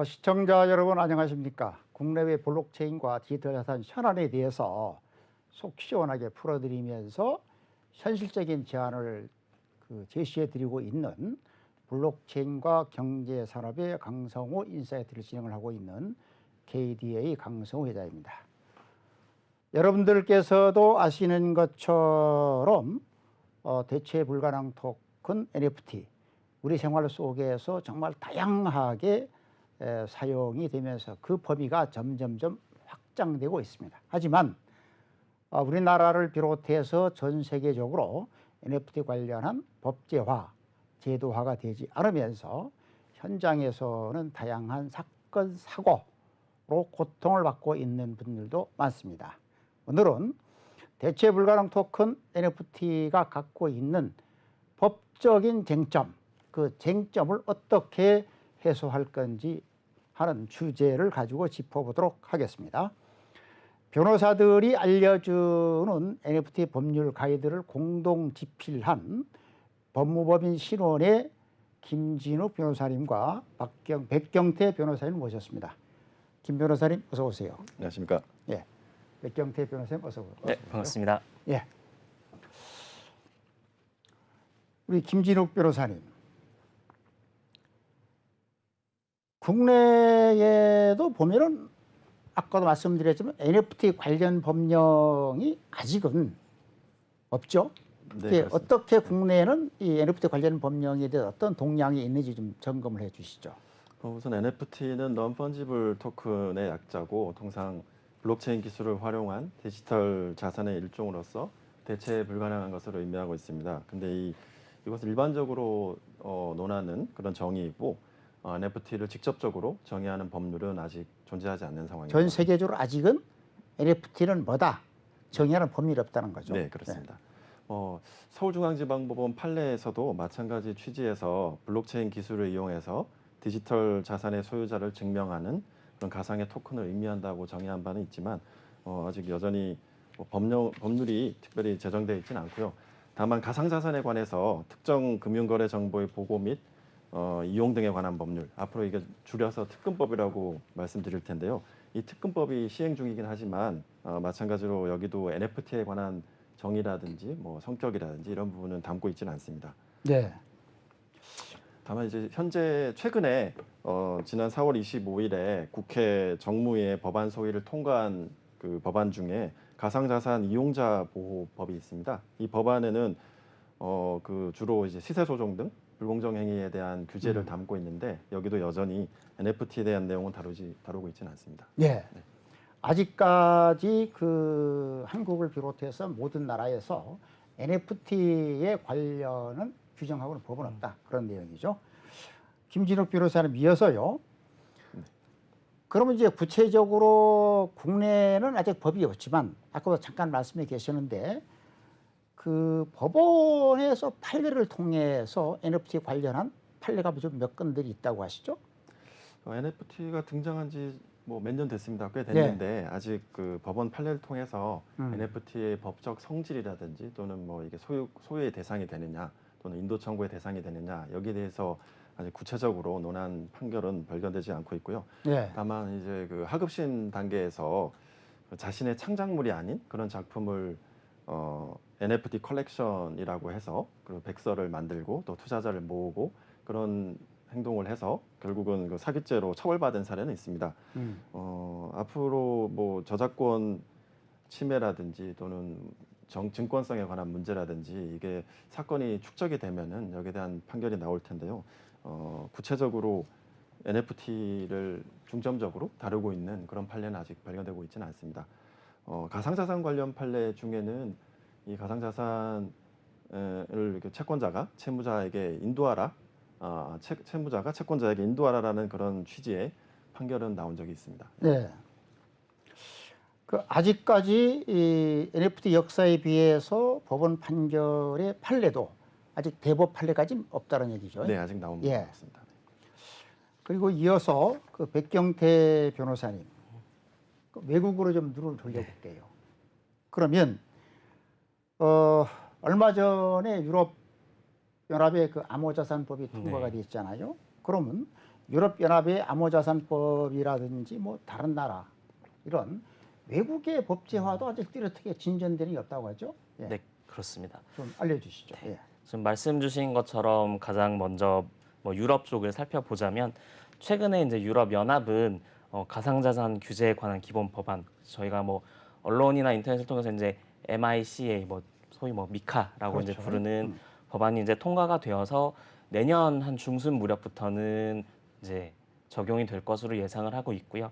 시청자 여러분 안녕하십니까? 국내외 블록체인과 디지털 자산 현안에 대해서 속 시원하게 풀어드리면서 현실적인 제안을 제시해드리고 있는 블록체인과 경제산업의 강성호 인사이트를 진행을 하고 있는 KDA 강성호 회장입니다. 여러분들께서도 아시는 것처럼 대체 불가능 토큰 NFT 우리 생활 속에서 정말 다양하게 사용이 되면서 그 범위가 점점점 확장되고 있습니다. 하지만 우리나라를 비롯해서 전 세계적으로 NFT 관련한 법제화, 제도화가 되지 않으면서 현장에서는 다양한 사건, 사고로 고통을 받고 있는 분들도 많습니다. 오늘은 대체 불가능 토큰 NFT가 갖고 있는 법적인 쟁점, 그 쟁점을 어떻게 해소할 건지 하는 주제를 가지고 짚어보도록 하겠습니다. 변호사들이 알려주는 NFT 법률 가이드를 공동 집필한 법무법인 신원의 김진욱 변호사님과 백경태 변호사님 모셨습니다. 김 변호사님 어서 오세요. 안녕하십니까? 예, 백경태 변호사님 어서 오세요. 네, 반갑습니다. 예, 우리 김진욱 변호사님. 국내에도 보면은 아까도 말씀드렸지만 NFT 관련 법령이 아직은 없죠. 네, 어떻게 국내에는 이 NFT 관련 법령에 대해 어떤 동향이 있는지 좀 점검을 해주시죠. 우선 NFT는 non-fungible 토큰의 약자고 통상 블록체인 기술을 활용한 디지털 자산의 일종으로서 대체 불가능한 것으로 의미하고 있습니다. 근데 이것을 일반적으로 논하는 그런 정의이고 NFT를 직접적으로 정의하는 법률은 아직 존재하지 않는 상황입니다. 전 세계적으로 아직은 NFT는 뭐다 정의하는 법률이 없다는 거죠. 네, 그렇습니다. 서울중앙지방법원 판례에서도 마찬가지 취지에서 블록체인 기술을 이용해서 디지털 자산의 소유자를 증명하는 그런 가상의 토큰을 의미한다고 정의한 바는 있지만 아직 여전히 법률이 특별히 제정되어 있지는 않고요. 다만 가상자산에 관해서 특정 금융거래 정보의 보고 및 이용 등에 관한 법률, 앞으로 이게 줄여서 특금법이라고 말씀드릴 텐데요. 이 특금법이 시행 중이긴 하지만 마찬가지로 여기도 NFT에 관한 정의라든지 뭐 성격이라든지 이런 부분은 담고 있지는 않습니다. 네. 다만 이제 현재 최근에 지난 4월 25일에 국회 정무위의 법안 소위를 통과한 그 법안 중에 가상자산 이용자 보호법이 있습니다. 이 법안에는 그 주로 이제 시세 소송 등 불공정 행위에 대한 규제를 담고 있는데 여기도 여전히 NFT에 대한 내용은 다루고 있지는 않습니다. 네. 아직까지 한국을 비롯해서 모든 나라에서 NFT에 관련은 규정하고는 법은 없다. 그런 내용이죠. 김진욱 변호사님 이어서요. 그러면 이제 구체적으로 국내는 아직 법이 없지만 아까도 잠깐 말씀해 계셨는데 그 법원에서 판례를 통해서 NFT 관련한 판례가 좀 몇 건들이 있다고 하시죠? NFT가 등장한 지 뭐 몇 년 됐습니다. 꽤 됐는데 아직 그 법원 판례를 통해서 NFT의 법적 성질이라든지 또는 뭐 이게 소유의 대상이 되느냐 또는 인도 청구의 대상이 되느냐 여기에 대해서 아직 구체적으로 논한 판결은 발견되지 않고 있고요. 다만 이제 그 하급심 단계에서 자신의 창작물이 아닌 그런 작품을 NFT 컬렉션이라고 해서 그 백서를 만들고 또 투자자를 모으고 그런 행동을 해서 결국은 그 사기죄로 처벌받은 사례는 있습니다. 앞으로 뭐 저작권 침해라든지 또는 증권성에 관한 문제라든지 이게 사건이 축적이 되면은 여기에 대한 판결이 나올 텐데요. 구체적으로 NFT를 중점적으로 다루고 있는 그런 판례는 아직 발견되고 있지는 않습니다. 가상자산 관련 판례 중에는 이 가상자산을 채권자가 채무자에게 인도하라, 채무자가 채권자에게 인도하라라는 그런 취지의 판결은 나온 적이 있습니다. 네. 아직까지 이 NFT 역사에 비해서 법원 판결의 판례도 아직 대법 판례까지는 없다는 얘기죠. 네, 아직 나온 게 없습니다. 그리고 이어서 백경태 변호사님 외국으로 좀 눈을 돌려볼게요. 그러면 얼마 전에 유럽 연합의 그 암호자산법이 통과가 됐잖아요. 그러면 유럽연합의 암호자산법이라든지 뭐 다른 나라 이런 외국의 법제화도 아직 뚜렷하게 진전되는 게 없다고 하죠. 예, 네, 그렇습니다. 좀 알려주시죠. 네. 예. 지금 말씀 주신 것처럼 가장 먼저 뭐 유럽 쪽을 살펴보자면 최근에 이제 유럽 연합은 가상자산 규제에 관한 기본 법안 저희가 뭐 언론이나 인터넷을 통해서 이제 MICA 뭐 소위 뭐 미카라고 이제 그렇죠. 부르는 법안이 이제 통과가 되어서 내년 한 중순 무렵부터는 이제 적용이 될 것으로 예상을 하고 있고요.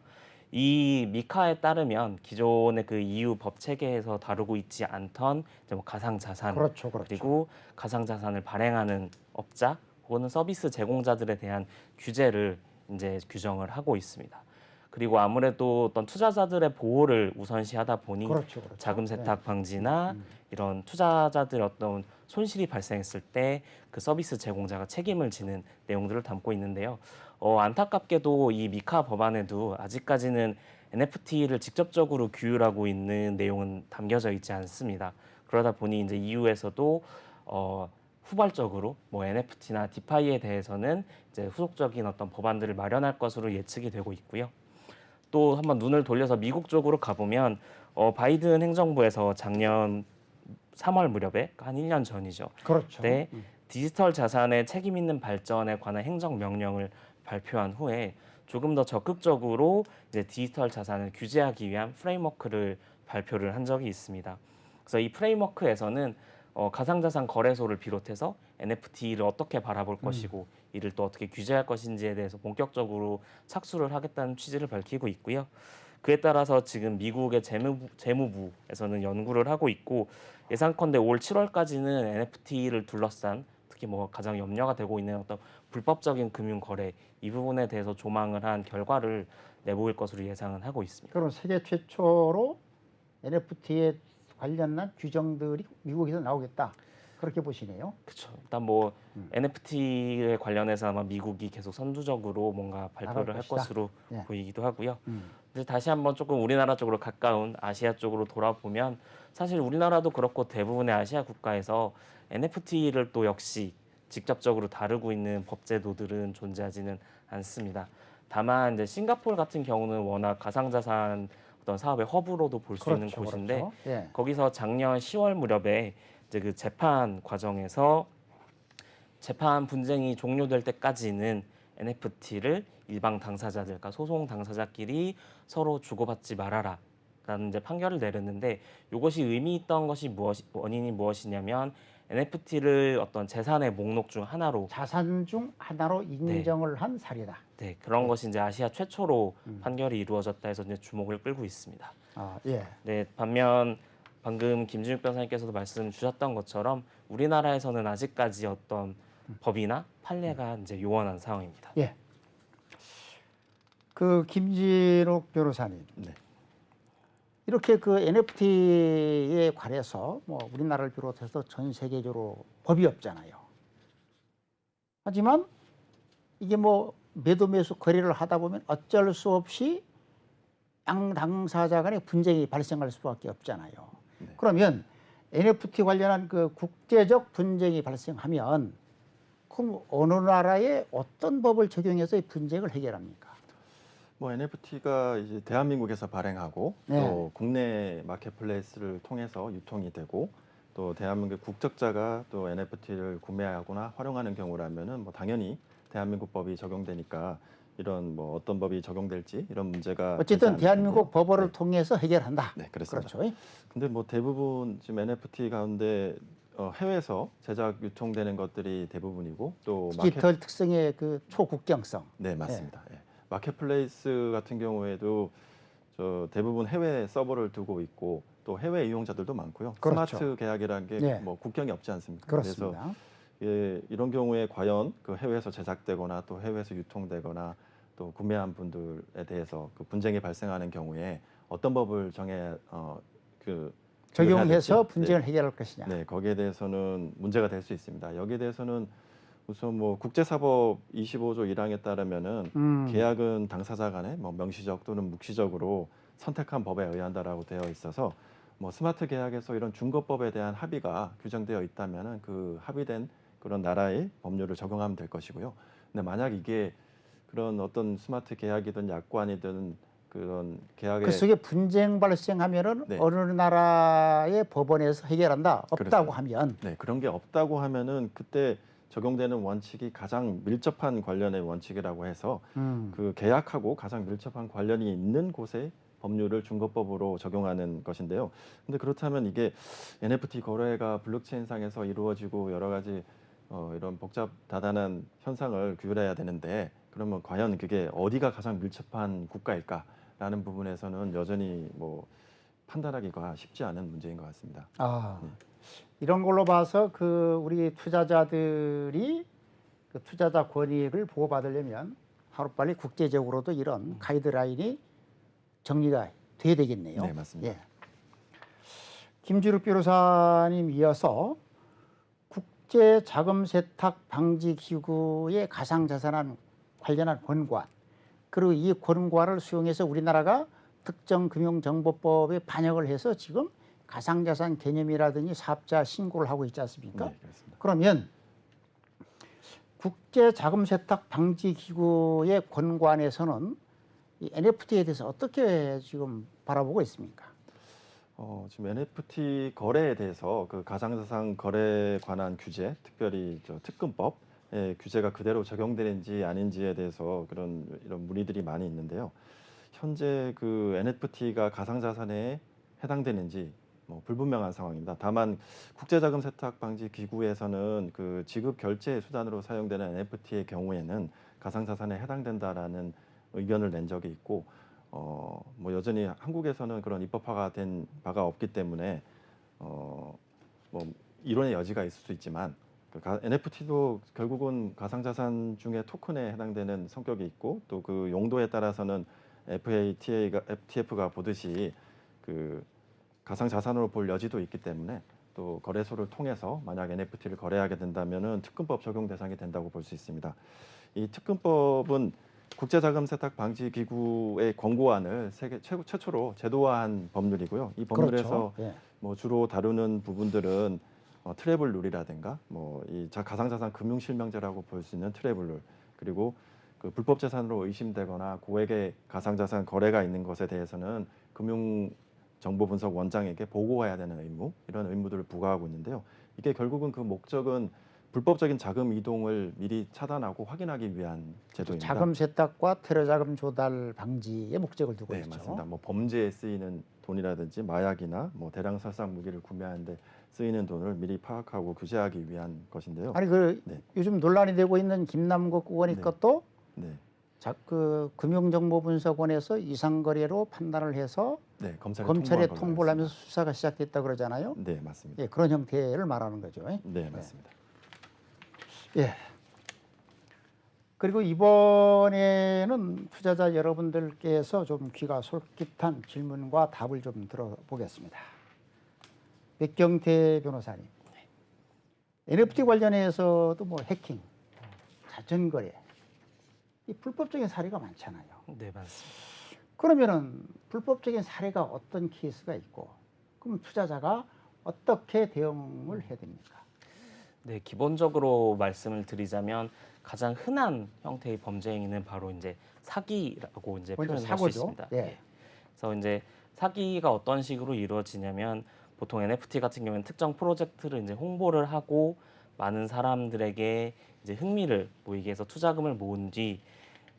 이 미카에 따르면 기존의 그 EU 법 체계에서 다루고 있지 않던 이제 뭐 가상 자산 그렇죠, 그렇죠. 그리고 가상 자산을 발행하는 업자 혹은 서비스 제공자들에 대한 규제를 이제 규정을 하고 있습니다. 그리고 아무래도 어떤 투자자들의 보호를 우선시하다 보니 그렇죠, 그렇죠. 자금 세탁 방지나 음. 이런 투자자들의 어떤 손실이 발생했을 때 그 서비스 제공자가 책임을 지는 내용들을 담고 있는데요. 안타깝게도 이 미카 법안에도 아직까지는 NFT를 직접적으로 규율하고 있는 내용은 담겨져 있지 않습니다. 그러다 보니 이제 EU에서도 후발적으로 뭐 NFT나 디파이에 대해서는 이제 후속적인 어떤 법안들을 마련할 것으로 예측이 되고 있고요. 또 한번 눈을 돌려서 미국 쪽으로 가보면 바이든 행정부에서 작년 3월 무렵에 한 1년 전이죠. 그렇죠. 때 디지털 자산의 책임 있는 발전에 관한 행정 명령을 발표한 후에 조금 더 적극적으로 이제 디지털 자산을 규제하기 위한 프레임워크를 발표를 한 적이 있습니다. 그래서 이 프레임워크에서는 가상자산 거래소를 비롯해서 NFT를 어떻게 바라볼 것이고 이를 또 어떻게 규제할 것인지에 대해서 본격적으로 착수를 하겠다는 취지를 밝히고 있고요. 그에 따라서 지금 미국의 재무부에서는 연구를 하고 있고 예상컨대 올 7월까지는 NFT를 둘러싼 특히 뭐 가장 염려가 되고 있는 어떤 불법적인 금융 거래 이 부분에 대해서 조망을 한 결과를 내보일 것으로 예상은 하고 있습니다. 그럼 세계 최초로 NFT에 관련한 규정들이 미국에서 나오겠다. 그렇게 보시네요. 그렇죠. 일단 뭐 NFT에 관련해서 아마 미국이 계속 선두적으로 뭔가 발표를 할 것이다. 것으로 예. 보이기도 하고요. 음. 이제 다시 한번 조금 우리나라 쪽으로 가까운 아시아 쪽으로 돌아보면 사실 우리나라도 그렇고 대부분의 아시아 국가에서 NFT를 또 역시 직접적으로 다루고 있는 법제도들은 존재하지는 않습니다. 다만 이제 싱가포르 같은 경우는 워낙 가상자산 어떤 사업의 허브로도 볼 수 있는 그렇죠, 곳인데 그렇죠. 예. 거기서 작년 10월 무렵에 이제 그 재판 과정에서 재판 분쟁이 종료될 때까지는 NFT를 일방 당사자들, 그러니까 소송 당사자끼리 서로 주고받지 말아라. 라는 이제 판결을 내렸는데 이것이 의미 있던 것이 원인이 무엇이냐면 NFT를 어떤 재산의 목록 중 하나로 자산 중 하나로 인정을 한 사례다. 네, 그런 것이 이제 아시아 최초로 판결이 이루어졌다 해서 이제 주목을 끌고 있습니다. 아, 예. 네, 반면 방금 김진욱 변호사님께서도 말씀 주셨던 것처럼 우리나라에서는 아직까지 어떤 법이나 판례가 이제 요원한 상황입니다. 예. 그 김진욱 변호사님. 네. 이렇게 그 NFT에 관해서 뭐 우리나라를 비롯해서 전 세계적으로 법이 없잖아요. 하지만 이게 뭐 매도 매수 거래를 하다 보면 어쩔 수 없이 양 당사자 간의 분쟁이 발생할 수밖에 없잖아요. 네. 그러면 NFT 관련한 그 국제적 분쟁이 발생하면 그럼 어느 나라에 어떤 법을 적용해서 이 분쟁을 해결합니까? 뭐 NFT가 이제 대한민국에서 발행하고 네. 또 국내 마켓플레이스를 통해서 유통이 되고 또 대한민국 국적자가 또 NFT를 구매하거나 활용하는 경우라면은 뭐 당연히 대한민국 법이 적용되니까 이런 뭐 어떤 법이 적용될지 이런 문제가 어쨌든 되지 않을 대한민국 텐데요. 법원을 네. 통해서 해결한다. 네, 그렇습니다. 그렇죠. 근데 뭐 대부분 지금 NFT 가운데 해외에서 제작 유통되는 것들이 대부분이고 또 디지털 특성의 그 초국경성. 네, 맞습니다. 예. 마켓플레이스 같은 경우에도 대부분 해외 서버를 두고 있고 또 해외 이용자들도 많고요. 그렇죠. 스마트 계약이라는 게 네. 뭐 국경이 없지 않습니까? 그렇습니다. 그래서 이런 경우에 과연 그 해외에서 제작되거나 또 해외에서 유통되거나 또 구매한 분들에 대해서 그 분쟁이 발생하는 경우에 어떤 법을 적용해서 될지, 분쟁을 해결할 것이냐. 네, 거기에 대해서는 문제가 될 수 있습니다. 여기에 대해서는 우선 뭐 국제사법 25조 1항에 따르면은 계약은 당사자 간에 뭐 명시적 또는 묵시적으로 선택한 법에 의한다라고 되어 있어서 뭐 스마트 계약에서 이런 준거법에 대한 합의가 규정되어 있다면은 그 합의된 그런 나라의 법률을 적용하면 될 것이고요. 근데 만약 이게 그런 어떤 스마트 계약이든 약관이든 그런 계약에 그 속에 분쟁 발생하면은 네. 어느 나라의 법원에서 해결한다. 없다고 그렇습니다. 하면 네, 그런 게 없다고 하면은 그때 적용되는 원칙이 가장 밀접한 관련의 원칙이라고 해서 그 계약하고 가장 밀접한 관련이 있는 곳에 법률을 중거법으로 적용하는 것인데요. 근데 그렇다면 이게 NFT 거래가 블록체인상에서 이루어지고 여러 가지 이런 복잡 다단한 현상을 규율해야 되는데 그러면 과연 그게 어디가 가장 밀접한 국가일까라는 부분에서는 여전히 뭐 판단하기가 쉽지 않은 문제인 것 같습니다. 아, 이런 걸로 봐서 그 우리 투자자들이 그 투자자 권익을 보호받으려면 하루빨리 국제적으로도 이런 가이드라인이 정리가 돼야 되겠네요. 네, 맞습니다. 예. 김주룩 변호사님 이어서 국제 자금 세탁 방지 기구의 가상자산 관련한 권고안 그리고 이 권고안을 수용해서 우리나라가 특정금융정보법에 반영을 해서 지금 가상자산 개념이라든지 사업자 신고를 하고 있지 않습니까? 네, 그렇습니다. 그러면 국제 자금 세탁 방지 기구의 권고안에서는 이 NFT에 대해서 어떻게 지금 바라보고 있습니까? 지금 NFT 거래에 대해서 그 가상자산 거래에 관한 규제, 특별히 특금법의 규제가 그대로 적용되는지 아닌지에 대해서 이런 문의들이 많이 있는데요. 현재 그 NFT가 가상자산에 해당되는지 뭐 불분명한 상황입니다. 다만 국제자금 세탁 방지 기구에서는 그 지급 결제 수단으로 사용되는 NFT의 경우에는 가상자산에 해당된다라는 의견을 낸 적이 있고 뭐 여전히 한국에서는 그런 입법화가 된 바가 없기 때문에 뭐 이론의 여지가 있을 수 있지만 NFT도 결국은 가상자산 중에 토큰에 해당되는 성격이 있고 또 그 용도에 따라서는 FATF가 보듯이 그 가상자산으로 볼 여지도 있기 때문에 또 거래소를 통해서 만약 NFT를 거래하게 된다면은 특금법 적용 대상이 된다고 볼 수 있습니다. 이 특금법은 국제자금 세탁 방지 기구의 권고안을 세계 최초로 제도화한 법률이고요. 이 법률에서 그렇죠. 예. 뭐 주로 다루는 부분들은 트래블 룰이라든가 뭐 이 가상자산 금융 실명제라고 볼 수 있는 트래블 룰 그리고 그 불법 재산으로 의심되거나 고액의 가상자산 거래가 있는 것에 대해서는 금융 정보 분석 원장에게 보고해야 되는 의무 이런 의무들을 부과하고 있는데요. 이게 결국은 그 목적은 불법적인 자금 이동을 미리 차단하고 확인하기 위한 제도입니다. 자금 세탁과 테러 자금 조달 방지의 목적을 두고 네, 있죠. 맞습니다. 뭐 범죄에 쓰이는 돈이라든지 마약이나 뭐 대량 살상 무기를 구매하는데 쓰이는 돈을 미리 파악하고 규제하기 위한 것인데요. 아니 그 네. 요즘 논란이 되고 있는 김남국 의원이 네. 것도 네, 그 금융정보분석원에서 이상거래로 판단을 해서 네, 검찰에 통보한 걸로 통보를 알고 하면서 수사가 시작됐다 그러잖아요. 있습니다. 네, 맞습니다. 예, 그런 형태를 말하는 거죠. 네, 맞습니다. 예. 그리고 이번에는 투자자 여러분들께서 좀 귀가 솔깃한 질문과 답을 좀 들어보겠습니다. 백경태 변호사님, NFT 관련해서도 뭐 해킹, 자전거래, 이 불법적인 사례가 많잖아요. 네, 맞습니다. 그러면은 불법적인 사례가 어떤 케이스가 있고, 그럼 투자자가 어떻게 대응을 해야 됩니까? 네, 기본적으로 말씀을 드리자면 가장 흔한 형태의 범죄 행위는 바로 이제 사기라고 이제 먼저 표현할 수 사고죠. 있습니다. 예. 그래서 이제 사기가 어떤 식으로 이루어지냐면 보통 NFT 같은 경우는 특정 프로젝트를 이제 홍보를 하고 많은 사람들에게 이제 흥미를 보이게 해서 투자금을 모은 뒤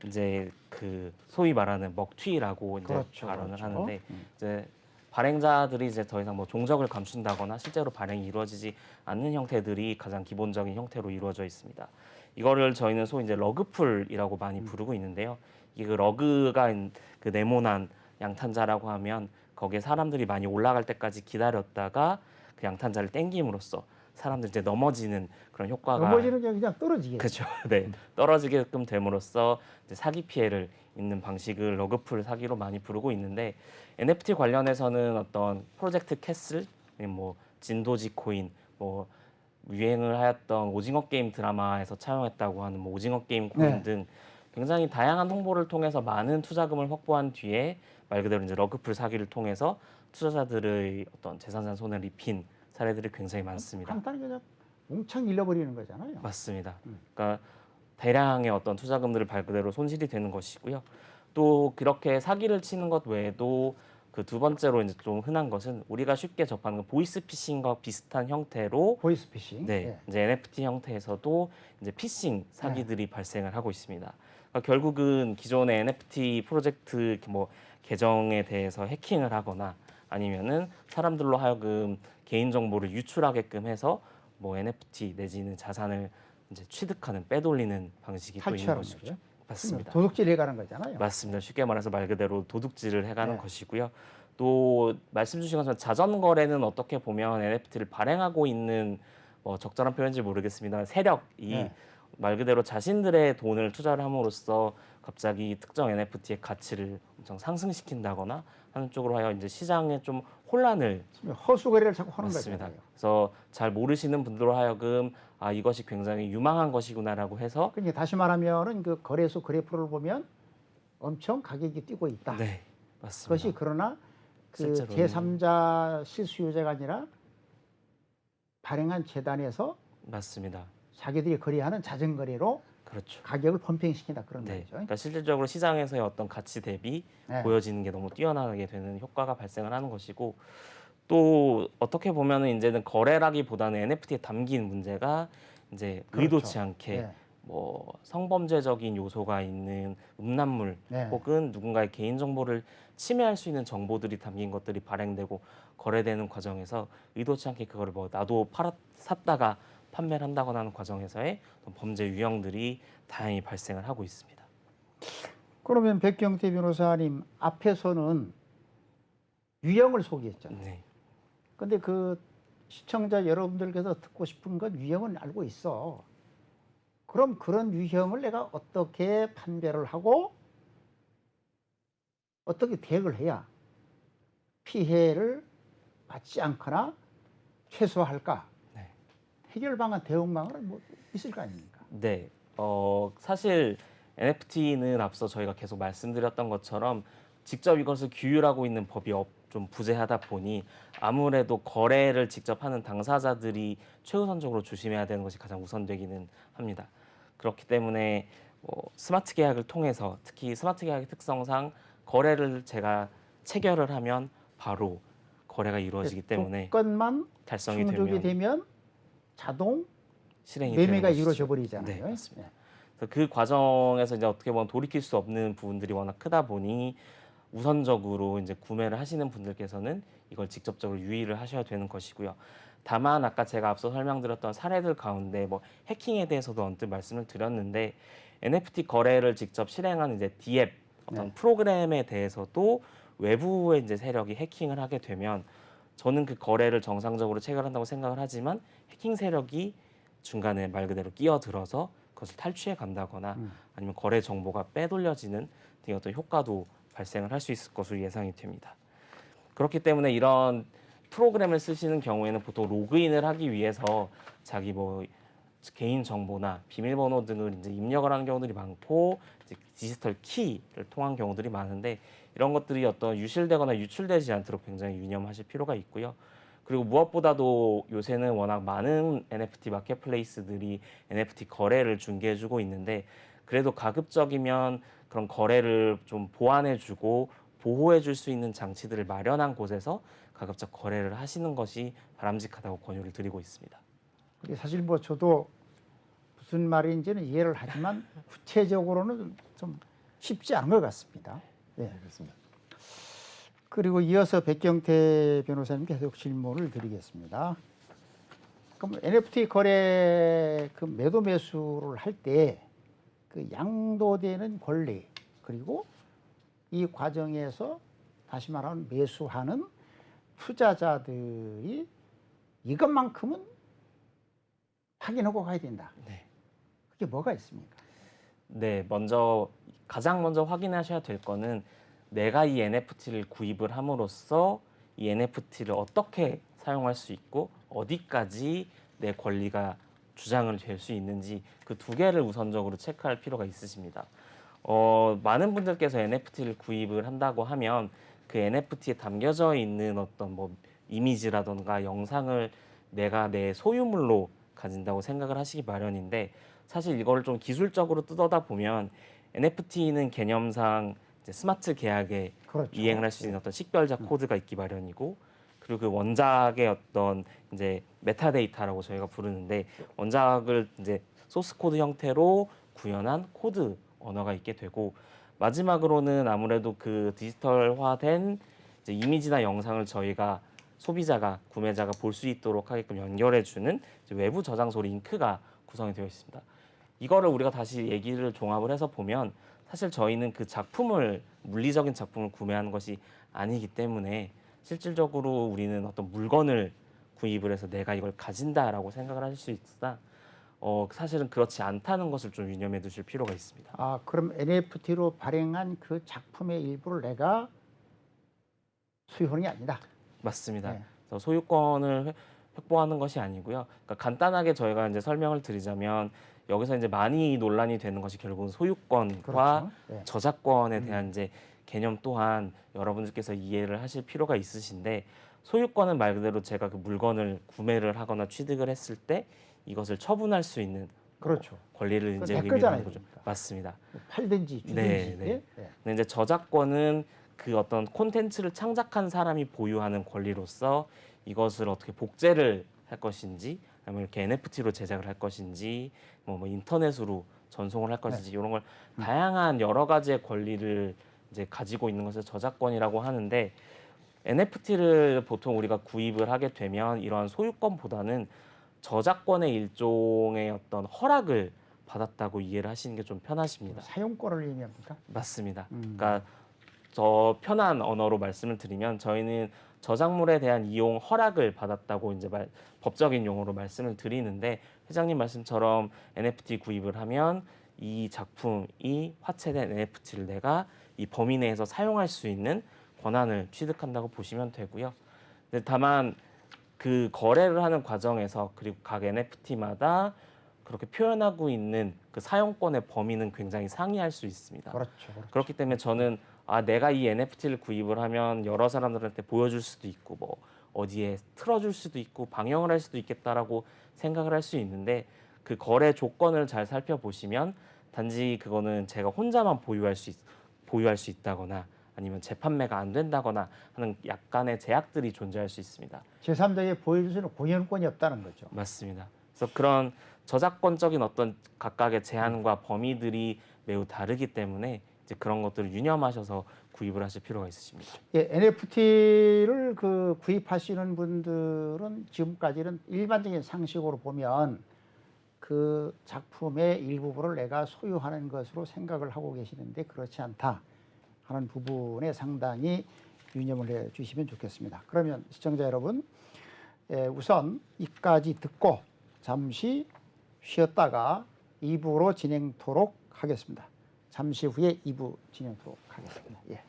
이제 그 소위 말하는 먹튀라고 이제 그렇죠, 발언을 그렇죠. 하는데 이제 발행자들이 이제 더 이상 뭐 종적을 감춘다거나 실제로 발행이 이루어지지 않는 형태들이 가장 기본적인 형태로 이루어져 있습니다. 이거를 저희는 소위 이제 러그풀이라고 많이 부르고 있는데요. 이게 그 러그가 그 네모난 양탄자라고 하면 거기에 사람들이 많이 올라갈 때까지 기다렸다가 그 양탄자를 땡김으로써 사람들이 이제 넘어지는 그런 효과가 넘어지는 게 그냥 떨어지게. 그렇죠. 네, 떨어지게끔 됨으로써 이제 사기 피해를 입는 방식을 러그풀 사기로 많이 부르고 있는데 NFT 관련해서는 어떤 프로젝트 캐슬, 뭐 진도지 코인, 뭐 유행을 하였던 오징어 게임 드라마에서 차용했다고 하는 뭐 오징어 게임 코인 네. 등 굉장히 다양한 홍보를 통해서 많은 투자금을 확보한 뒤에 말 그대로 이제 러그풀 사기를 통해서 투자자들의 어떤 재산상 손해를 입힌 사례들이 굉장히 많습니다. 간단히 그냥 몽창 잃어버리는 거잖아요. 맞습니다. 그러니까 대량의 어떤 투자금들을 말 그대로 손실이 되는 것이고요. 또 그렇게 사기를 치는 것 외에도 그 두 번째로 이제 좀 흔한 것은 우리가 쉽게 접하는 보이스 피싱과 비슷한 형태로 보이스피싱. 네, 예. 이제 NFT 형태에서도 이제 피싱 사기들이 발생을 하고 있습니다. 그러니까 결국은 기존의 NFT 프로젝트 뭐 계정에 대해서 해킹을 하거나 아니면은 사람들로 하여금 개인 정보를 유출하게끔 해서 뭐 NFT 내지는 자산을 이제 취득하는 빼돌리는 방식이 또 있는 탈취하는 것이죠. 거죠. 맞습니다. 도둑질 해가는 거잖아요. 맞습니다. 쉽게 말해서 말 그대로 도둑질을 해가는 네. 것이고요. 또 말씀 주신 것처럼 자전 거래는 어떻게 보면 NFT를 발행하고 있는 적절한 표현인지 모르겠습니다. 세력이 네. 말 그대로 자신들의 돈을 투자를 함으로써 갑자기 특정 NFT의 가치를 엄청 상승시킨다거나 하는 쪽으로 하여 이제 시장에 좀 혼란을 허수거래를 자꾸 하는 맞습니다. 거잖아요. 그래서 잘 모르시는 분들로 하여금 아 이것이 굉장히 유망한 것이구나라고 해서 그러니까 다시 말하면은 그 거래소 그래프를 보면 엄청 가격이 뛰고 있다. 네 맞습니다. 그것이 그러나 그 실제로는 제3자 실수요자가 아니라 발행한 재단에서 맞습니다. 자기들이 거래하는 자전거래로 그렇죠. 가격을 펌핑시킨다 그런 네. 거죠. 그러니까 실질적으로 시장에서의 어떤 가치 대비 네. 보여지는 게 너무 뛰어나게 되는 효과가 발생을 하는 것이고 또 어떻게 보면은 이제는 거래라기보다는 NFT에 담긴 문제가 이제 그렇죠. 의도치 않게 네. 뭐 성범죄적인 요소가 있는 음란물 네. 혹은 누군가의 개인 정보를 침해할 수 있는 정보들이 담긴 것들이 발행되고 거래되는 과정에서 의도치 않게 그거를 뭐 나도 샀다가 판매를 한다거나 하는 과정에서의 어떤 범죄 유형들이 다양히 발생을 하고 있습니다. 그러면 백경태 변호사님 앞에서는 유형을 소개했잖아요. 네. 근데 그 시청자 여러분들께서 듣고 싶은 건 유형은 알고 있어. 그럼 그런 유형을 내가 어떻게 판별을 하고 어떻게 대응을 해야 피해를 받지 않거나 최소화할까? 네. 해결 방안, 대응 방안은 뭐 있을 거 아닙니까? 네. 사실 NFT는 앞서 저희가 계속 말씀드렸던 것처럼 직접 이것을 규율하고 있는 법이 좀 부재하다 보니 아무래도 거래를 직접 하는 당사자들이 최우선적으로 조심해야 되는 것이 가장 우선되기는 합니다. 그렇기 때문에 스마트 계약을 통해서 특히 스마트 계약의 특성상 거래를 제가 체결을 하면 바로 거래가 이루어지기 때문에 조건만 달성이 충족이 되면 되면 자동 실행이 매매가 되는 것이죠. 이루어져 버리잖아요. 네, 맞습니다. 그래서 그 과정에서 이제 어떻게 보면 돌이킬 수 없는 부분들이 워낙 크다 보니 우선적으로 이제 구매를 하시는 분들께서는 이걸 직접적으로 유의를 하셔야 되는 것이고요. 다만 아까 제가 앞서 설명드렸던 사례들 가운데 뭐 해킹에 대해서도 언뜻 말씀을 드렸는데 NFT 거래를 직접 실행하는 이제 D앱 어떤 네. 프로그램에 대해서도 외부의 이제 세력이 해킹을 하게 되면 저는 그 거래를 정상적으로 체결한다고 생각을 하지만 해킹 세력이 중간에 말 그대로 끼어들어서 그것을 탈취해 간다거나 아니면 거래 정보가 빼돌려지는 등의 어떤 효과도 발생을 할 수 있을 것으로 예상이 됩니다. 그렇기 때문에 이런 프로그램을 쓰시는 경우에는 보통 로그인을 하기 위해서 자기 뭐 개인 정보나 비밀번호 등을 이제 입력을 하는 경우들이 많고 이제 디지털 키를 통한 경우들이 많은데 이런 것들이 어떤 유실되거나 유출되지 않도록 굉장히 유념하실 필요가 있고요. 그리고 무엇보다도 요새는 워낙 많은 NFT 마켓플레이스들이 NFT 거래를 중개해주고 있는데 그래도 가급적이면 그런 거래를 좀 보완해주고 보호해줄 수 있는 장치들을 마련한 곳에서 가급적 거래를 하시는 것이 바람직하다고 권유를 드리고 있습니다. 그게 사실 뭐 저도 무슨 말인지는 이해를 하지만 구체적으로는 좀 쉽지 않은 것 같습니다. 네. 그렇습니다. 그리고 이어서 백경태 변호사님 계속 질문을 드리겠습니다. 그럼 NFT 거래 그 매도 매수를 할 때 그 양도되는 권리 그리고 이 과정에서 다시 말하면 매수하는 투자자들이 이것만큼은 확인하고 가야 된다. 네. 그게 뭐가 있습니까? 네, 가장 먼저 확인하셔야 될 거는 내가 이 NFT를 구입을 함으로써 이 NFT를 어떻게 사용할 수 있고 어디까지 내 권리가 주장을 될 수 있는지 그 두 개를 우선적으로 체크할 필요가 있으십니다. 많은 분들께서 NFT를 구입을 한다고 하면 그 NFT에 담겨져 있는 어떤 뭐 이미지라던가 영상을 내가 내 소유물로 가진다고 생각을 하시기 마련인데 사실 이거를 좀 기술적으로 뜯어다 보면 NFT는 개념상 이제 스마트 계약에 그렇죠. 이행을 할 수 있는 어떤 식별자 코드가 있기 마련이고, 그리고 그 원작의 어떤 이제 메타데이터라고 저희가 부르는데, 원작을 이제 소스 코드 형태로 구현한 코드 언어가 있게 되고, 마지막으로는 아무래도 그 디지털화된 이제 이미지나 영상을 저희가 소비자가 구매자가 볼 수 있도록 하게끔 연결해주는 외부 저장소 링크가 구성이 되어 있습니다. 이거를 우리가 다시 얘기를 종합을 해서 보면, 사실 저희는 그 작품을, 물리적인 작품을 구매하는 것이 아니기 때문에 실질적으로 우리는 어떤 물건을 구입을 해서 내가 이걸 가진다라고 생각을 하실 수 있으나 사실은 그렇지 않다는 것을 좀 유념해 두실 필요가 있습니다. 아, 그럼 NFT로 발행한 그 작품의 일부를 내가 수요하는 게 아니다. 맞습니다. 네. 그래서 소유권을 확보하는 것이 아니고요. 그러니까 간단하게 저희가 이제 설명을 드리자면, 여기서 이제 많이 논란이 되는 것이 결국은 소유권과 그렇죠. 네. 저작권에 대한 이제 개념 또한 여러분들께서 이해를 하실 필요가 있으신데, 소유권은 말 그대로 제가 그 물건을 구매를 하거나 취득을 했을 때 이것을 처분할 수 있는 그렇죠. 권리를 그건 이제 내 의미하는 거잖아요, 거죠. 그러니까. 맞습니다. 팔든지 주든지. 네, 네. 네. 근데 이제 저작권은 그 어떤 콘텐츠를 창작한 사람이 보유하는 권리로서 이것을 어떻게 복제를 할 것인지, 아니면 이렇게 NFT로 제작을 할 것인지, 뭐 인터넷으로 전송을 할 것인지, 이런 걸 다양한 여러 가지의 권리를 이제 가지고 있는 것을 저작권이라고 하는데, NFT를 보통 우리가 구입을 하게 되면 이러한 소유권보다는 저작권의 일종의 어떤 허락을 받았다고 이해를 하시는 게 좀 편하십니다. 사용권을 의미합니까? 맞습니다. 그러니까 더 편한 언어로 말씀을 드리면, 저희는 저작물에 대한 이용 허락을 받았다고 이제 법적인 용어로 말씀을 드리는데, 회장님 말씀처럼 NFT 구입을 하면 이 작품이 화체된 NFT를 내가 이 범위 내에서 사용할 수 있는 권한을 취득한다고 보시면 되고요. 근데 다만 그 거래를 하는 과정에서, 그리고 각 NFT마다 그렇게 표현하고 있는 그 사용권의 범위는 굉장히 상이할 수 있습니다. 그렇죠. 그렇죠. 그렇기 때문에 저는 내가 이 NFT를 구입을 하면 여러 사람들한테 보여줄 수도 있고, 뭐 어디에 틀어줄 수도 있고, 방영을 할 수도 있겠다라고 생각을 할 수 있는데, 그 거래 조건을 잘 살펴보시면 단지 그거는 제가 혼자만 보유할 수 있다거나, 아니면 재판매가 안 된다거나 하는 약간의 제약들이 존재할 수 있습니다. 제3자에게 보여줄 수 있는 공연권이 없다는 거죠. 맞습니다. 그래서 그런 저작권적인 어떤 각각의 제한과 범위들이 매우 다르기 때문에 이제 그런 것들을 유념하셔서 구입을 하실 필요가 있으십니다. 예, NFT를 구입하시는 분들은 지금까지는 일반적인 상식으로 보면 그 작품의 일부분을 내가 소유하는 것으로 생각을 하고 계시는데, 그렇지 않다 하는 부분에 상당히 유념을 해 주시면 좋겠습니다. 그러면 시청자 여러분, 우선 이까지 듣고 잠시 쉬었다가 2부로 진행토록 하겠습니다. 잠시 후에 2부 진행토록 하겠습니다. 예.